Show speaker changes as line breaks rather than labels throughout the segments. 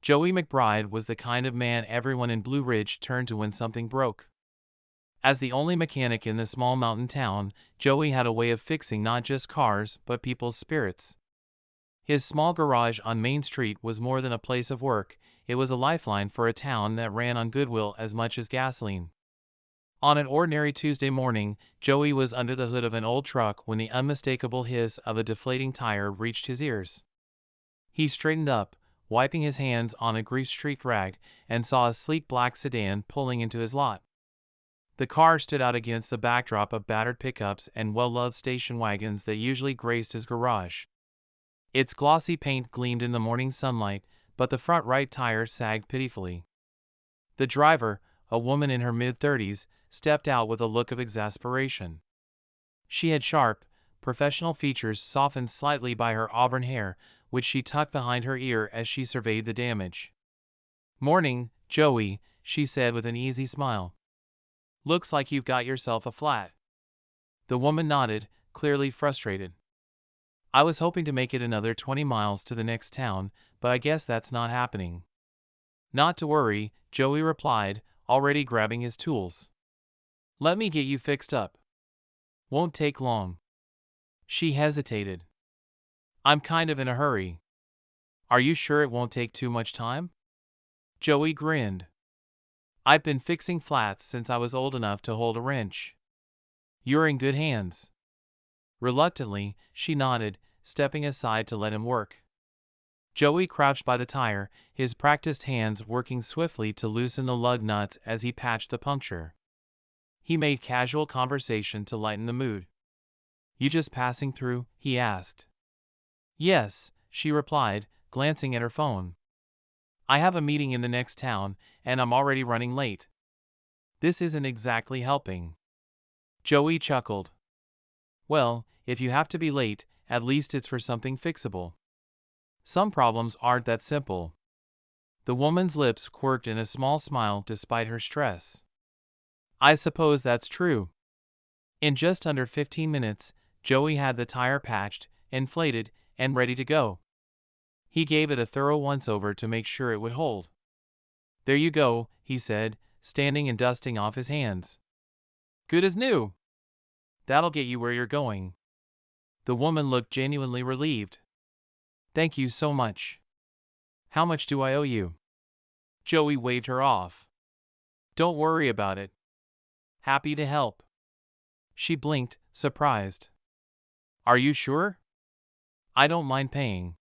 Joey McBride was the kind of man everyone in Blue Ridge turned to when something broke. As the only mechanic in the small mountain town, Joey had a way of fixing not just cars but people's spirits. His small garage on Main Street was more than a place of work, it was a lifeline for a town that ran on goodwill as much as gasoline. On an ordinary Tuesday morning, Joey was under the hood of an old truck when the unmistakable hiss of a deflating tire reached his ears. He straightened up, wiping his hands on a grease-streaked rag, and saw a sleek black sedan pulling into his lot. The car stood out against the backdrop of battered pickups and well-loved station wagons that usually graced his garage. Its glossy paint gleamed in the morning sunlight, but the front right tire sagged pitifully. The driver, a woman in her mid-30s, stepped out with a look of exasperation. She had sharp, professional features softened slightly by her auburn hair, which she tucked behind her ear as she surveyed the damage. "Morning, Joey," she said with an easy smile. "Looks like you've got yourself a flat." The woman nodded, clearly frustrated. "I was hoping to make it another 20 miles to the next town, but I guess that's not happening." "Not to worry," Joey replied, already grabbing his tools. "Let me get you fixed up. Won't take long." She hesitated. "I'm kind of in a hurry." "Are you sure it won't take too much time?" Joey grinned. "I've been fixing flats since I was old enough to hold a wrench." "You're in good hands." Reluctantly, she nodded, stepping aside to let him work. Joey crouched by the tire, his practiced hands working swiftly to loosen the lug nuts as he patched the puncture. He made casual conversation to lighten the mood. "You just passing through?" he asked. "Yes," she replied, glancing at her phone. "I have a meeting in the next town, and I'm already running late." "This isn't exactly helping." Joey chuckled. "Well, if you have to be late, at least it's for something fixable. Some problems aren't that simple." The woman's lips quirked in a small smile despite her stress. "I suppose that's true." In just under 15 minutes, Joey had the tire patched, inflated, and ready to go. He gave it a thorough once-over to make sure it would hold. "There you go," he said, standing and dusting off his hands. "Good as new. That'll get you where you're going." The woman looked genuinely relieved. "Thank you so much. How much do I owe you?" Joey waved her off. "Don't worry about it. Happy to help." She blinked, surprised. "Are you sure?" "I don't mind paying."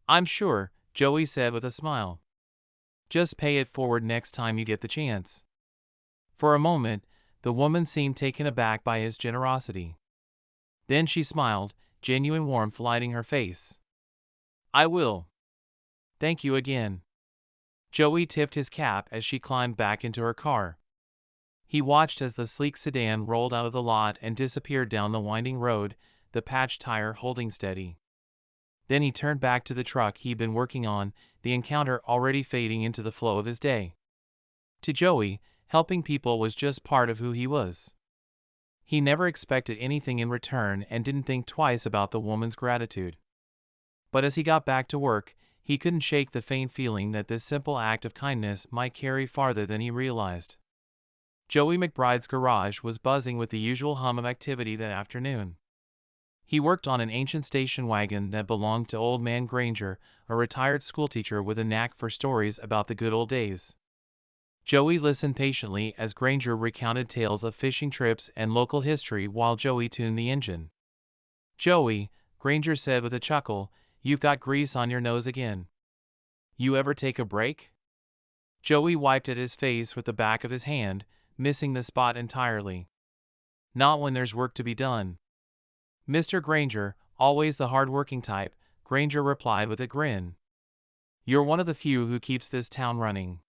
"I'm sure," Joey said with a smile. "Just pay it forward next time you get the chance." For a moment, the woman seemed taken aback by his generosity. Then she smiled, genuine warmth lighting her face. "I will. Thank you again." Joey tipped his cap as she climbed back into her car. He watched as the sleek sedan rolled out of the lot and disappeared down the winding road, the patched tire holding steady. Then he turned back to the truck he'd been working on, the encounter already fading into the flow of his day. To Joey, helping people was just part of who he was. He never expected anything in return and didn't think twice about the woman's gratitude. But as he got back to work, he couldn't shake the faint feeling that this simple act of kindness might carry farther than he realized. Joey McBride's garage was buzzing with the usual hum of activity that afternoon. He worked on an ancient station wagon that belonged to Old Man Granger, a retired schoolteacher with a knack for stories about the good old days. Joey listened patiently as Granger recounted tales of fishing trips and local history while Joey tuned the engine. "Joey," Granger said with a chuckle, "you've got grease on your nose again. You ever take a break?" Joey wiped at his face with the back of his hand, missing the spot entirely. "Not when there's work to be done." "Mr. Granger, always the hard-working type," Granger replied with a grin. "You're one of the few who keeps this town running."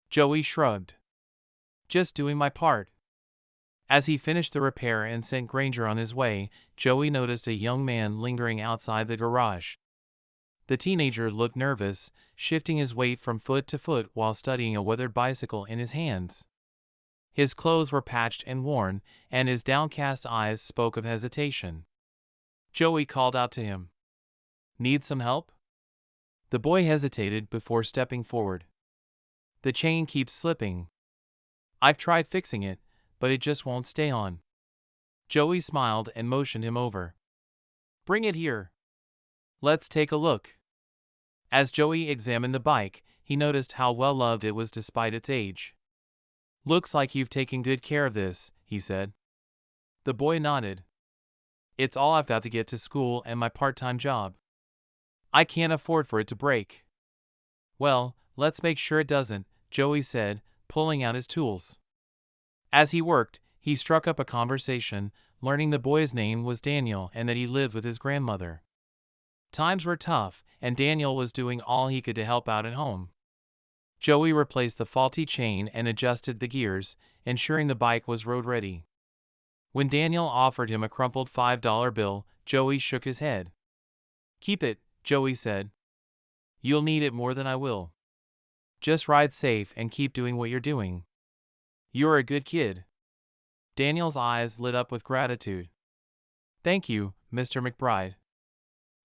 Joey shrugged. "Just doing my part." As he finished the repair and sent Granger on his way, Joey noticed a young man lingering outside the garage. The teenager looked nervous, shifting his weight from foot to foot while studying a weathered bicycle in his hands. His clothes were patched and worn, and his downcast eyes spoke of hesitation. Joey called out to him. "Need some help?" The boy hesitated before stepping forward. The chain keeps slipping. I've tried fixing it, but it just won't stay on. Joey smiled and motioned him over. Bring it here. Let's take a look. As Joey examined the bike, he noticed how well loved it was despite its age. Looks like you've taken good care of this, he said. The boy nodded. It's all I've got to get to school and my part-time job. I can't afford for it to break. Well, let's make sure it doesn't, Joey said, pulling out his tools. As he worked, he struck up a conversation, learning the boy's name was Daniel and that he lived with his grandmother. Times were tough, and Daniel was doing all he could to help out at home. Joey replaced the faulty chain and adjusted the gears, ensuring the bike was road-ready. When Daniel offered him a crumpled $5 bill, Joey shook his head. Keep it, Joey said. You'll need it more than I will. Just ride safe and keep doing what you're doing. You're a good kid. Daniel's eyes lit up with gratitude. Thank you, Mr. McBride.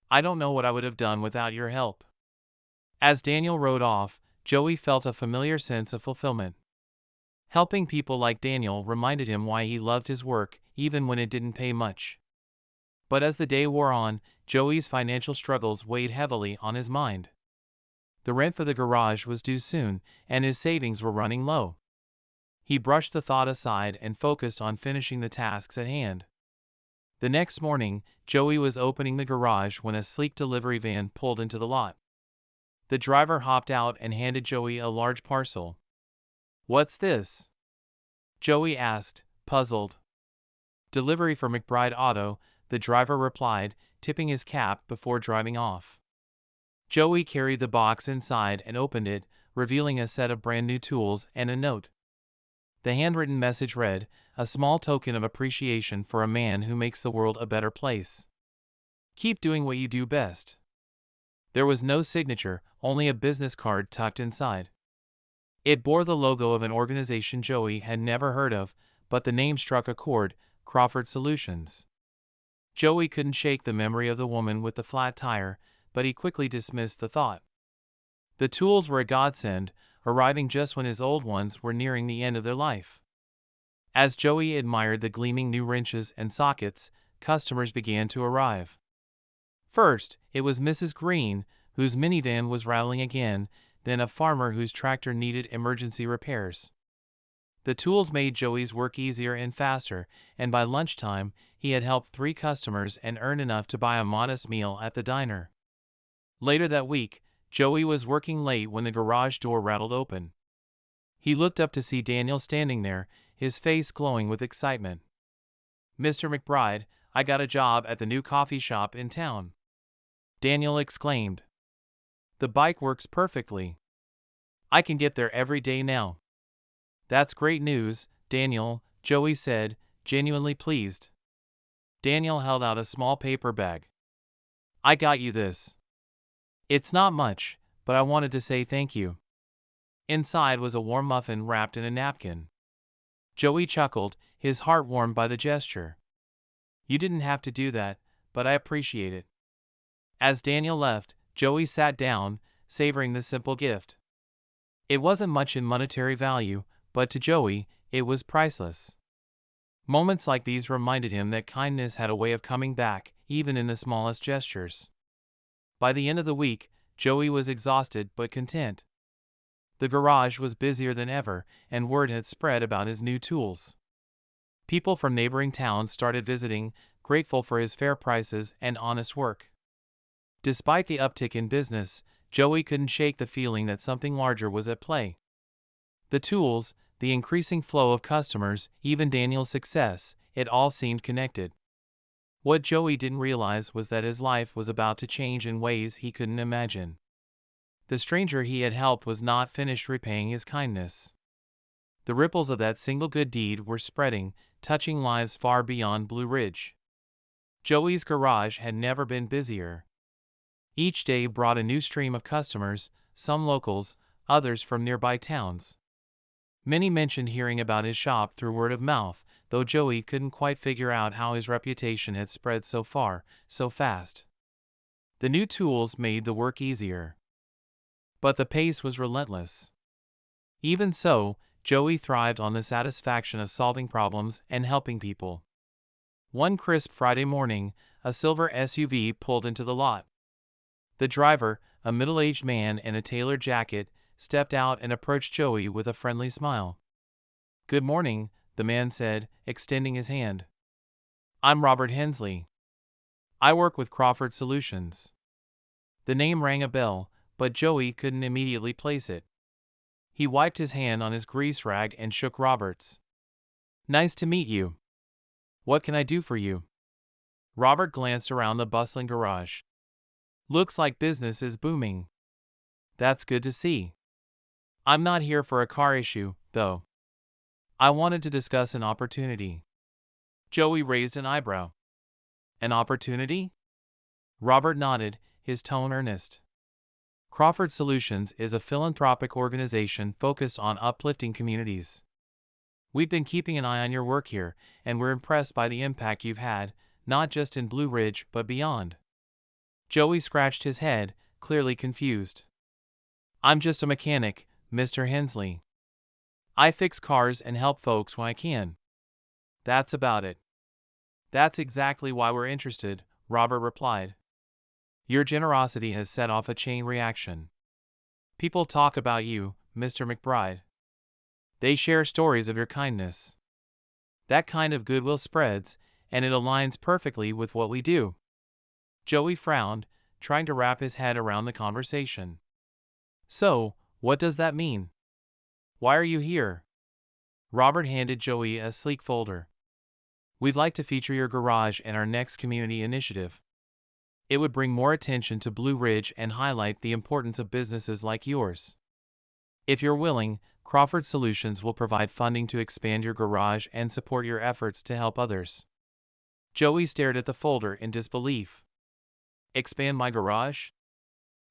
I don't know what I would have done without your help. As Daniel rode off, Joey felt a familiar sense of fulfillment. Helping people like Daniel reminded him why he loved his work, even when it didn't pay much. But as the day wore on, Joey's financial struggles weighed heavily on his mind. The rent for the garage was due soon, and his savings were running low. He brushed the thought aside and focused on finishing the tasks at hand. The next morning, Joey was opening the garage when a sleek delivery van pulled into the lot. The driver hopped out and handed Joey a large parcel. What's this? Joey asked, puzzled. Delivery for McBride Auto, the driver replied, tipping his cap before driving off. Joey carried the box inside and opened it, revealing a set of brand new tools and a note. The handwritten message read, a small token of appreciation for a man who makes the world a better place. Keep doing what you do best. There was no signature, only a business card tucked inside. It bore the logo of an organization Joey had never heard of, but the name struck a chord, Crawford Solutions. Joey couldn't shake the memory of the woman with the flat tire, but he quickly dismissed the thought. The tools were a godsend, arriving just when his old ones were nearing the end of their life. As Joey admired the gleaming new wrenches and sockets, customers began to arrive. First, it was Mrs. Green, whose minivan was rattling again, then a farmer whose tractor needed emergency repairs. The tools made Joey's work easier and faster, and by lunchtime, he had helped 3 customers and earned enough to buy a modest meal at the diner. Later that week, Joey was working late when the garage door rattled open. He looked up to see Daniel standing there, his face glowing with excitement. Mr. McBride, I got a job at the new coffee shop in town. Daniel exclaimed. The bike works perfectly. I can get there every day now. That's great news, Daniel, Joey said, genuinely pleased. Daniel held out a small paper bag. I got you this. It's not much, but I wanted to say thank you. Inside was a warm muffin wrapped in a napkin. Joey chuckled, his heart warmed by the gesture. You didn't have to do that, but I appreciate it. As Daniel left, Joey sat down, savoring the simple gift. It wasn't much in monetary value, but to Joey, it was priceless. Moments like these reminded him that kindness had a way of coming back, even in the smallest gestures. By the end of the week, Joey was exhausted but content. The garage was busier than ever, and word had spread about his new tools. People from neighboring towns started visiting, grateful for his fair prices and honest work. Despite the uptick in business, Joey couldn't shake the feeling that something larger was at play. The tools, the increasing flow of customers, even Daniel's success, it all seemed connected. What Joey didn't realize was that his life was about to change in ways he couldn't imagine. The stranger he had helped was not finished repaying his kindness. The ripples of that single good deed were spreading, touching lives far beyond Blue Ridge. Joey's garage had never been busier. Each day brought a new stream of customers, some locals, others from nearby towns. Many mentioned hearing about his shop through word of mouth, though Joey couldn't quite figure out how his reputation had spread so far, so fast. The new tools made the work easier. But the pace was relentless. Even so, Joey thrived on the satisfaction of solving problems and helping people. One crisp Friday morning, a silver SUV pulled into the lot. The driver, a middle-aged man in a tailored jacket, stepped out and approached Joey with a friendly smile. "Good morning," the man said, extending his hand. "I'm Robert Hensley. I work with Crawford Solutions." The name rang a bell, but Joey couldn't immediately place it. He wiped his hand on his grease rag and shook Robert's. "Nice to meet you. What can I do for you?" Robert glanced around the bustling garage. "Looks like business is booming." "That's good to see. I'm not here for a car issue, though. I wanted to discuss an opportunity." Joey raised an eyebrow. "An opportunity?" Robert nodded, his tone earnest. "Crawford Solutions is a philanthropic organization focused on uplifting communities. We've been keeping an eye on your work here, and we're impressed by the impact you've had, not just in Blue Ridge but beyond." Joey scratched his head, clearly confused. "I'm just a mechanic, Mr. Hensley. I fix cars and help folks when I can. That's about it." "That's exactly why we're interested," Robert replied. "Your generosity has set off a chain reaction. People talk about you, Mr. McBride. They share stories of your kindness. That kind of goodwill spreads, and it aligns perfectly with what we do." Joey frowned, trying to wrap his head around the conversation. "So, what does that mean? Why are you here?" Robert handed Joey a sleek folder. "We'd like to feature your garage in our next community initiative. It would bring more attention to Blue Ridge and highlight the importance of businesses like yours. If you're willing, Crawford Solutions will provide funding to expand your garage and support your efforts to help others." Joey stared at the folder in disbelief. "Expand my garage?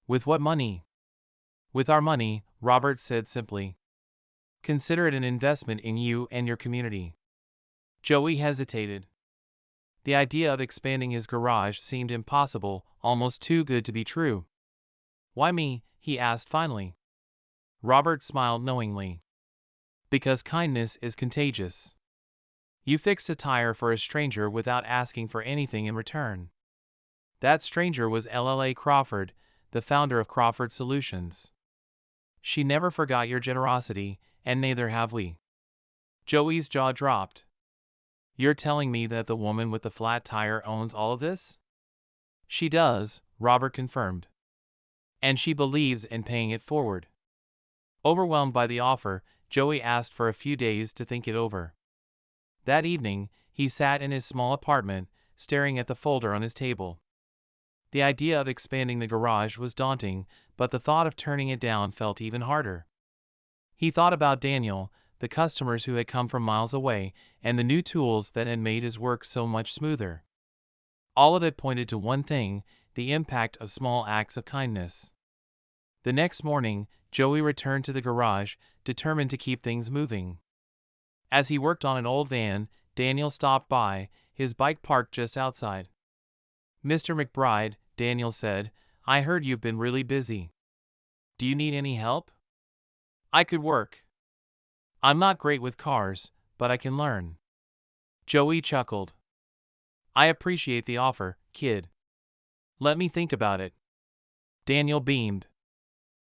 With what money?" "With our money," Robert said simply. "Consider it an investment in you and your community." Joey hesitated. The idea of expanding his garage seemed impossible, almost too good to be true. "Why me?" he asked finally. Robert smiled knowingly. "Because kindness is contagious. You fixed a tire for a stranger without asking for anything in return. That stranger was Lla Crawford, the founder of Crawford Solutions. She never forgot your generosity, and neither have we." Joey's jaw dropped. "You're telling me that the woman with the flat tire owns all of this?" "She does," Robert confirmed. "And she believes in paying it forward." Overwhelmed by the offer, Joey asked for a few days to think it over. That evening, he sat in his small apartment, staring at the folder on his table. The idea of expanding the garage was daunting, but the thought of turning it down felt even harder. He thought about Daniel, the customers who had come from miles away, and the new tools that had made his work so much smoother. All of it pointed to one thing: the impact of small acts of kindness. The next morning, Joey returned to the garage, determined to keep things moving. As he worked on an old van, Daniel stopped by, his bike parked just outside. "Mr. McBride," Daniel said, "I heard you've been really busy. Do you need any help? I could work. I'm not great with cars, but I can learn." Joey chuckled. "I appreciate the offer, kid. Let me think about it." Daniel beamed.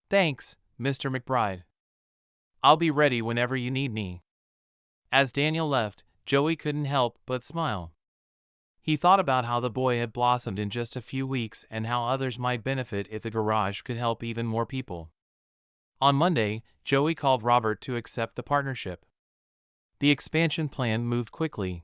"Thanks, Mr. McBride. I'll be ready whenever you need me." As Daniel left, Joey couldn't help but smile. He thought about how the boy had blossomed in just a few weeks and how others might benefit if the garage could help even more people. On Monday, Joey called Robert to accept the partnership. The expansion plan moved quickly.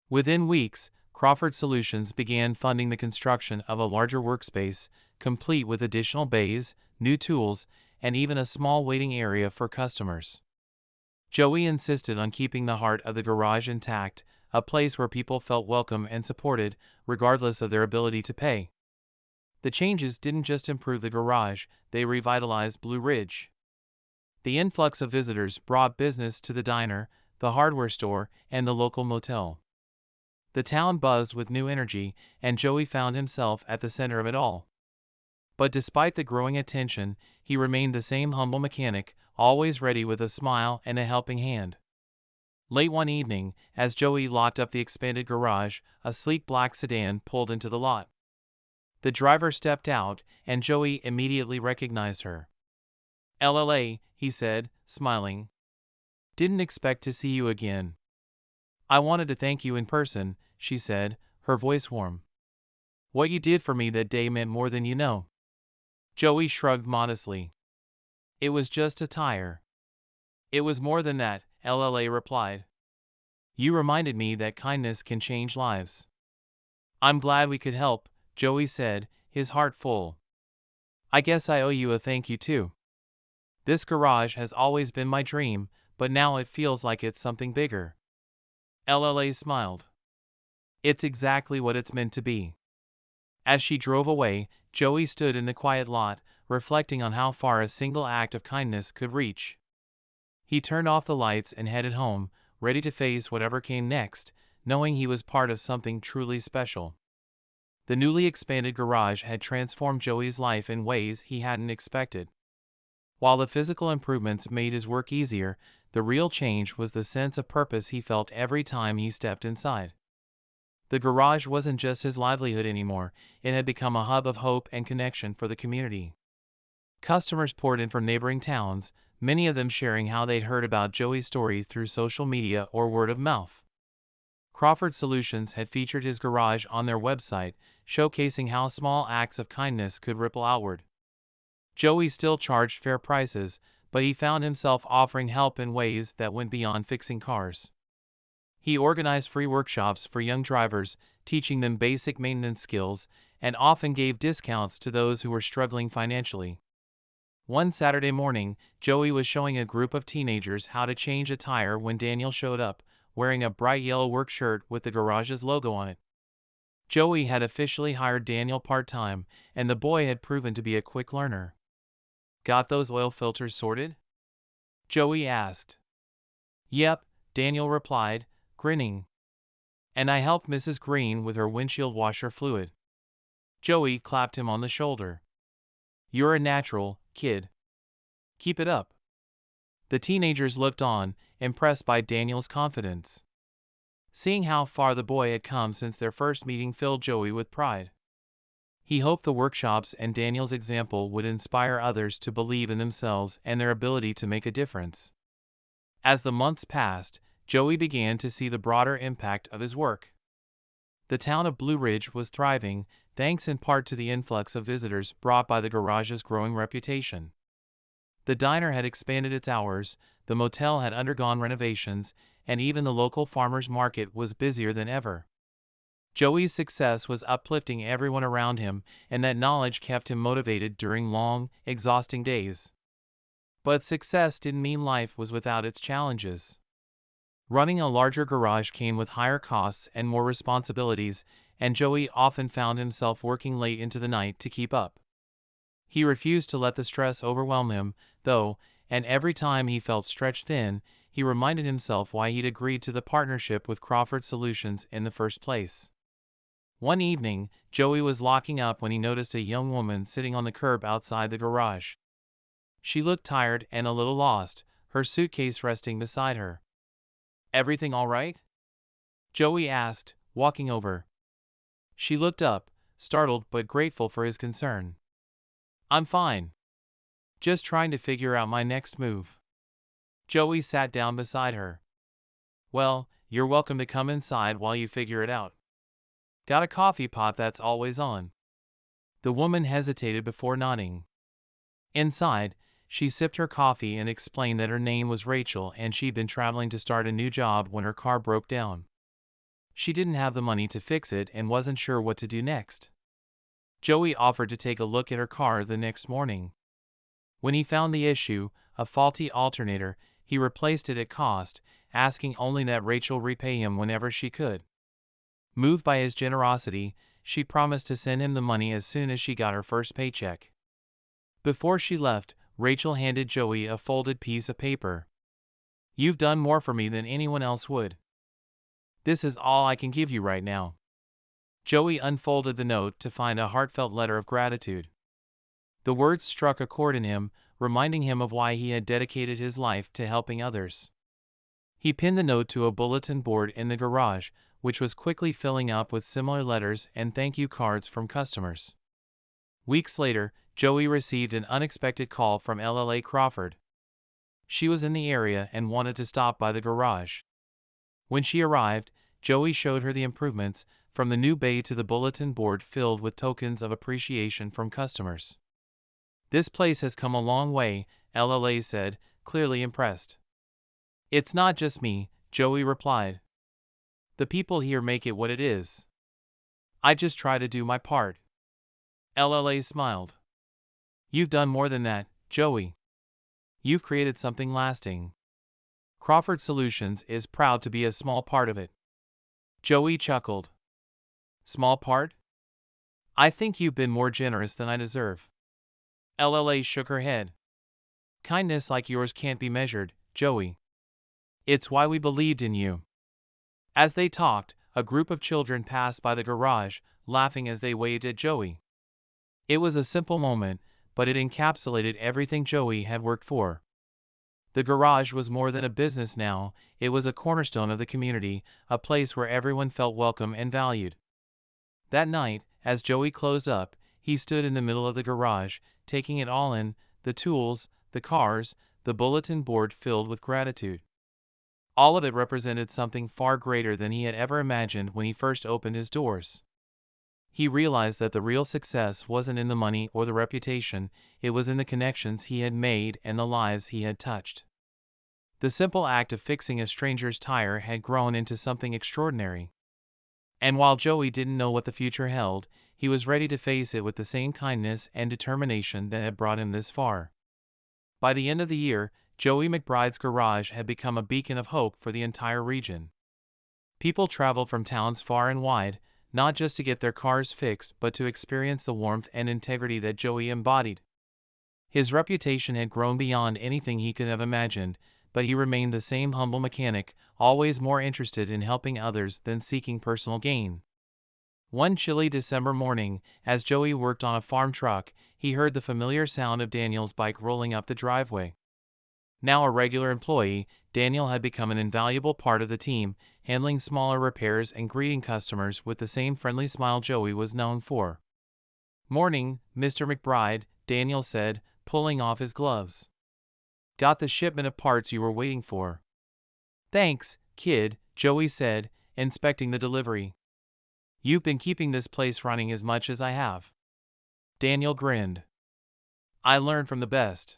Within weeks, Crawford Solutions began funding the construction of a larger workspace, complete with additional bays, new tools, and even a small waiting area for customers. Joey insisted on keeping the heart of the garage intact, a place where people felt welcome and supported, regardless of their ability to pay. The changes didn't just improve the garage, they revitalized Blue Ridge. The influx of visitors brought business to the diner, the hardware store, and the local motel. The town buzzed with new energy, and Joey found himself at the center of it all. But despite the growing attention, he remained the same humble mechanic, always ready with a smile and a helping hand. Late one evening, as Joey locked up the expanded garage, a sleek black sedan pulled into the lot. The driver stepped out, and Joey immediately recognized her. "LLA," he said, smiling. "Didn't expect to see you again." "I wanted to thank you in person," she said, her voice warm. "What you did for me that day meant more than you know." Joey shrugged modestly. "It was just a tire." "It was more than that," LLA replied. "You reminded me that kindness can change lives." "I'm glad we could help," Joey said, his heart full. "I guess I owe you a thank you too. This garage has always been my dream, but now it feels like it's something bigger." LLA smiled. "It's exactly what it's meant to be." As she drove away, Joey stood in the quiet lot, reflecting on how far a single act of kindness could reach. He turned off the lights and headed home, ready to face whatever came next, knowing he was part of something truly special. The newly expanded garage had transformed Joey's life in ways he hadn't expected. While the physical improvements made his work easier, the real change was the sense of purpose he felt every time he stepped inside. The garage wasn't just his livelihood anymore, it had become a hub of hope and connection for the community. Customers poured in from neighboring towns, many of them sharing how they'd heard about Joey's story through social media or word of mouth. Crawford Solutions had featured his garage on their website, showcasing how small acts of kindness could ripple outward. Joey still charged fair prices, but he found himself offering help in ways that went beyond fixing cars. He organized free workshops for young drivers, teaching them basic maintenance skills, and often gave discounts to those who were struggling financially. One Saturday morning, Joey was showing a group of teenagers how to change a tire when Daniel showed up, wearing a bright yellow work shirt with the garage's logo on it. Joey had officially hired Daniel part-time, and the boy had proven to be a quick learner. "Got those oil filters sorted?" Joey asked. "Yep," Daniel replied, grinning. "And I helped Mrs. Green with her windshield washer fluid." Joey clapped him on the shoulder. "You're a natural, kid. Keep it up." The teenagers looked on, impressed by Daniel's confidence. Seeing how far the boy had come since their first meeting filled Joey with pride. He hoped the workshops and Daniel's example would inspire others to believe in themselves and their ability to make a difference. As the months passed, Joey began to see the broader impact of his work. The town of Blue Ridge was thriving, thanks in part to the influx of visitors brought by the garage's growing reputation. The diner had expanded its hours, the motel had undergone renovations, and even the local farmers market was busier than ever. Joey's success was uplifting everyone around him, and that knowledge kept him motivated during long, exhausting days. But success didn't mean life was without its challenges. Running a larger garage came with higher costs and more responsibilities, and Joey often found himself working late into the night to keep up. He refused to let the stress overwhelm him, though, and every time he felt stretched thin, he reminded himself why he'd agreed to the partnership with Crawford Solutions in the first place. One evening, Joey was locking up when he noticed a young woman sitting on the curb outside the garage. She looked tired and a little lost, her suitcase resting beside her. "Everything all right?" Joey asked, walking over. She looked up, startled but grateful for his concern. "I'm fine. Just trying to figure out my next move." Joey sat down beside her. "Well, you're welcome to come inside while you figure it out. Got a coffee pot that's always on." The woman hesitated before nodding. Inside, she sipped her coffee and explained that her name was Rachel and she'd been traveling to start a new job when her car broke down. She didn't have the money to fix it and wasn't sure what to do next. Joey offered to take a look at her car the next morning. When he found the issue, a faulty alternator, he replaced it at cost, asking only that Rachel repay him whenever she could. Moved by his generosity, she promised to send him the money as soon as she got her first paycheck. Before she left, Rachel handed Joey a folded piece of paper. "You've done more for me than anyone else would. This is all I can give you right now." Joey unfolded the note to find a heartfelt letter of gratitude. The words struck a chord in him, reminding him of why he had dedicated his life to helping others. He pinned the note to a bulletin board in the garage, which was quickly filling up with similar letters and thank you cards from customers. Weeks later, Joey received an unexpected call from LLA Crawford. She was in the area and wanted to stop by the garage. When she arrived, Joey showed her the improvements, from the new bay to the bulletin board filled with tokens of appreciation from customers. "This place has come a long way," LLA said, clearly impressed. "It's not just me," Joey replied. "The people here make it what it is. I just try to do my part." LLA smiled. "You've done more than that, Joey. You've created something lasting. Crawford Solutions is proud to be a small part of it." Joey chuckled. "Small part? I think you've been more generous than I deserve." LLA shook her head. "Kindness like yours can't be measured, Joey. It's why we believed in you." As they talked, a group of children passed by the garage, laughing as they waved at Joey. It was a simple moment, but it encapsulated everything Joey had worked for. The garage was more than a business now, it was a cornerstone of the community, a place where everyone felt welcome and valued. That night, as Joey closed up, he stood in the middle of the garage, taking it all in, the tools, the cars, the bulletin board filled with gratitude. All of it represented something far greater than he had ever imagined when he first opened his doors. He realized that the real success wasn't in the money or the reputation, it was in the connections he had made and the lives he had touched. The simple act of fixing a stranger's tire had grown into something extraordinary. And while Joey didn't know what the future held, he was ready to face it with the same kindness and determination that had brought him this far. By the end of the year, Joey McBride's garage had become a beacon of hope for the entire region. People traveled from towns far and wide, not just to get their cars fixed but to experience the warmth and integrity that Joey embodied. His reputation had grown beyond anything he could have imagined, but he remained the same humble mechanic, always more interested in helping others than seeking personal gain. One chilly December morning, as Joey worked on a farm truck, he heard the familiar sound of Daniel's bike rolling up the driveway. Now a regular employee, Daniel had become an invaluable part of the team, handling smaller repairs and greeting customers with the same friendly smile Joey was known for. "Morning, Mr. McBride," Daniel said, pulling off his gloves. "Got the shipment of parts you were waiting for." "Thanks, kid," Joey said, inspecting the delivery. "You've been keeping this place running as much as I have." Daniel grinned. "I learned from the best."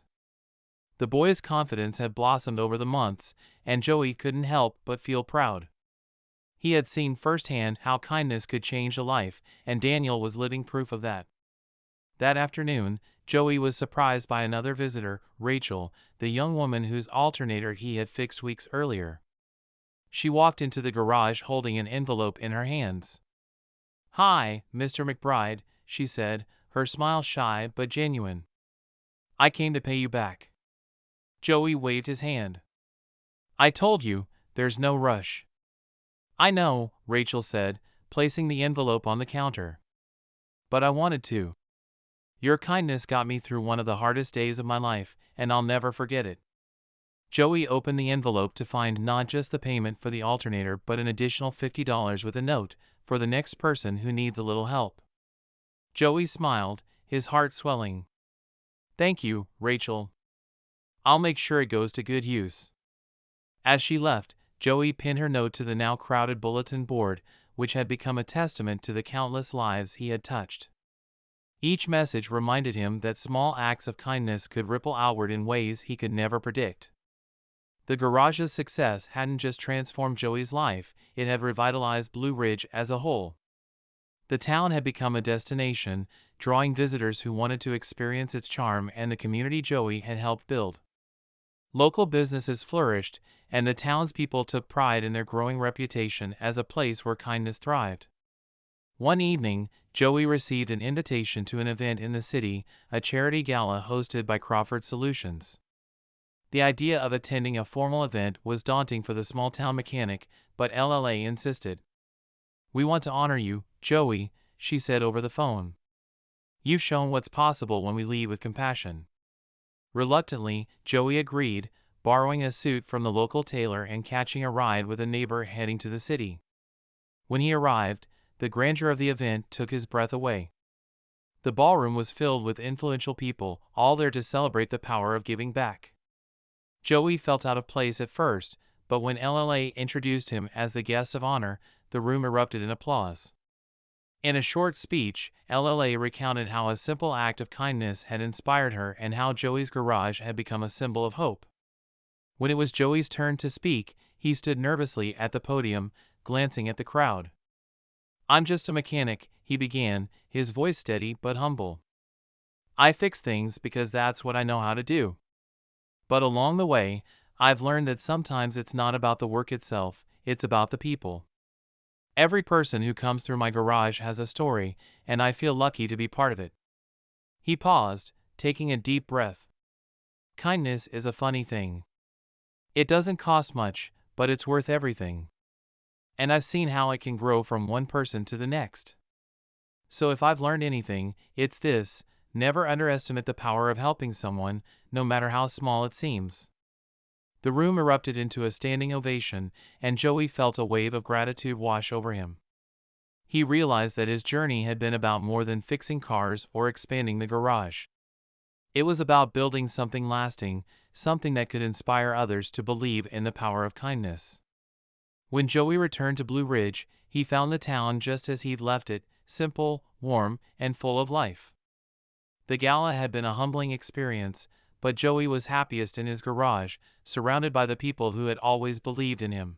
The boy's confidence had blossomed over the months, and Joey couldn't help but feel proud. He had seen firsthand how kindness could change a life, and Daniel was living proof of that. That afternoon, Joey was surprised by another visitor, Rachel, the young woman whose alternator he had fixed weeks earlier. She walked into the garage holding an envelope in her hands. "Hi, Mr. McBride," she said, her smile shy but genuine. "I came to pay you back." Joey waved his hand. "I told you, there's no rush." "I know," Rachel said, placing the envelope on the counter. "But I wanted to. Your kindness got me through one of the hardest days of my life, and I'll never forget it." Joey opened the envelope to find not just the payment for the alternator but an additional $50 with a note, "For the next person who needs a little help." Joey smiled, his heart swelling. "Thank you, Rachel. I'll make sure it goes to good use." As she left, Joey pinned her note to the now crowded bulletin board, which had become a testament to the countless lives he had touched. Each message reminded him that small acts of kindness could ripple outward in ways he could never predict. The garage's success hadn't just transformed Joey's life, it had revitalized Blue Ridge as a whole. The town had become a destination, drawing visitors who wanted to experience its charm and the community Joey had helped build. Local businesses flourished, and the townspeople took pride in their growing reputation as a place where kindness thrived. One evening, Joey received an invitation to an event in the city, a charity gala hosted by Crawford Solutions. The idea of attending a formal event was daunting for the small-town mechanic, but LLA insisted. "We want to honor you, Joey," she said over the phone. You've shown what's possible when we lead with compassion." Reluctantly, Joey agreed, borrowing a suit from the local tailor and catching a ride with a neighbor heading to the city. When he arrived, the grandeur of the event took his breath away. The ballroom was filled with influential people, all there to celebrate the power of giving back. Joey felt out of place at first, but when LLA introduced him as the guest of honor, the room erupted in applause. In a short speech, LLA recounted how a simple act of kindness had inspired her and how Joey's garage had become a symbol of hope. When it was Joey's turn to speak, he stood nervously at the podium, glancing at the crowd. "I'm just a mechanic," he began, his voice steady but humble. "I fix things because that's what I know how to do. But along the way, I've learned that sometimes it's not about the work itself, it's about the people. Every person who comes through my garage has a story, and I feel lucky to be part of it." He paused, taking a deep breath. Kindness is a funny thing. It doesn't cost much, but it's worth everything. And I've seen how it can grow from one person to the next. So if I've learned anything, it's this: never underestimate the power of helping someone, no matter how small it seems. The room erupted into a standing ovation, and Joey felt a wave of gratitude wash over him. He realized that his journey had been about more than fixing cars or expanding the garage. It was about building something lasting, something that could inspire others to believe in the power of kindness. When Joey returned to Blue Ridge, he found the town just as he'd left it, simple, warm, and full of life. The gala had been a humbling experience, but Joey was happiest in his garage, surrounded by the people who had always believed in him.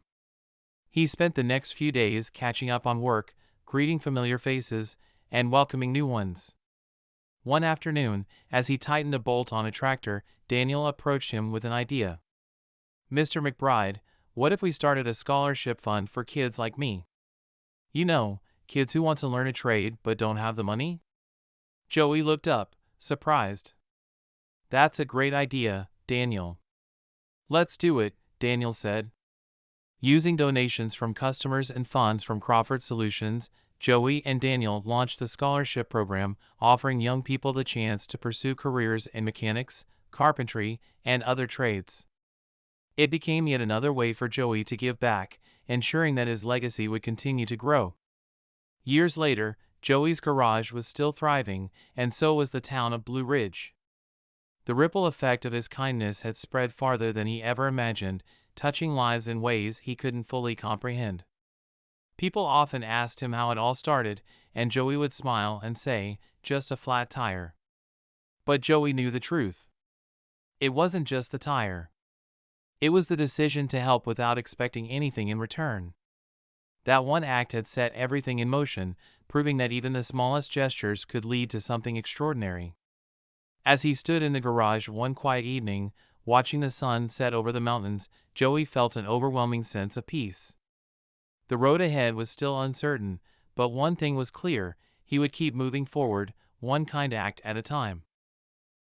He spent the next few days catching up on work, greeting familiar faces, and welcoming new ones. One afternoon, as he tightened a bolt on a tractor, Daniel approached him with an idea. "Mr. McBride, what if we started a scholarship fund for kids like me? You know, kids who want to learn a trade but don't have the money?" Joey looked up, surprised. "That's a great idea, Daniel." "Let's do it," Daniel said. Using donations from customers and funds from Crawford Solutions, Joey and Daniel launched the scholarship program, offering young people the chance to pursue careers in mechanics, carpentry, and other trades. It became yet another way for Joey to give back, ensuring that his legacy would continue to grow. Years later, Joey's garage was still thriving, and so was the town of Blue Ridge. The ripple effect of his kindness had spread farther than he ever imagined, touching lives in ways he couldn't fully comprehend. People often asked him how it all started, and Joey would smile and say, "Just a flat tire." But Joey knew the truth. It wasn't just the tire. It was the decision to help without expecting anything in return. That one act had set everything in motion, proving that even the smallest gestures could lead to something extraordinary. As he stood in the garage one quiet evening, watching the sun set over the mountains, Joey felt an overwhelming sense of peace. The road ahead was still uncertain, but one thing was clear: he would keep moving forward, one kind act at a time.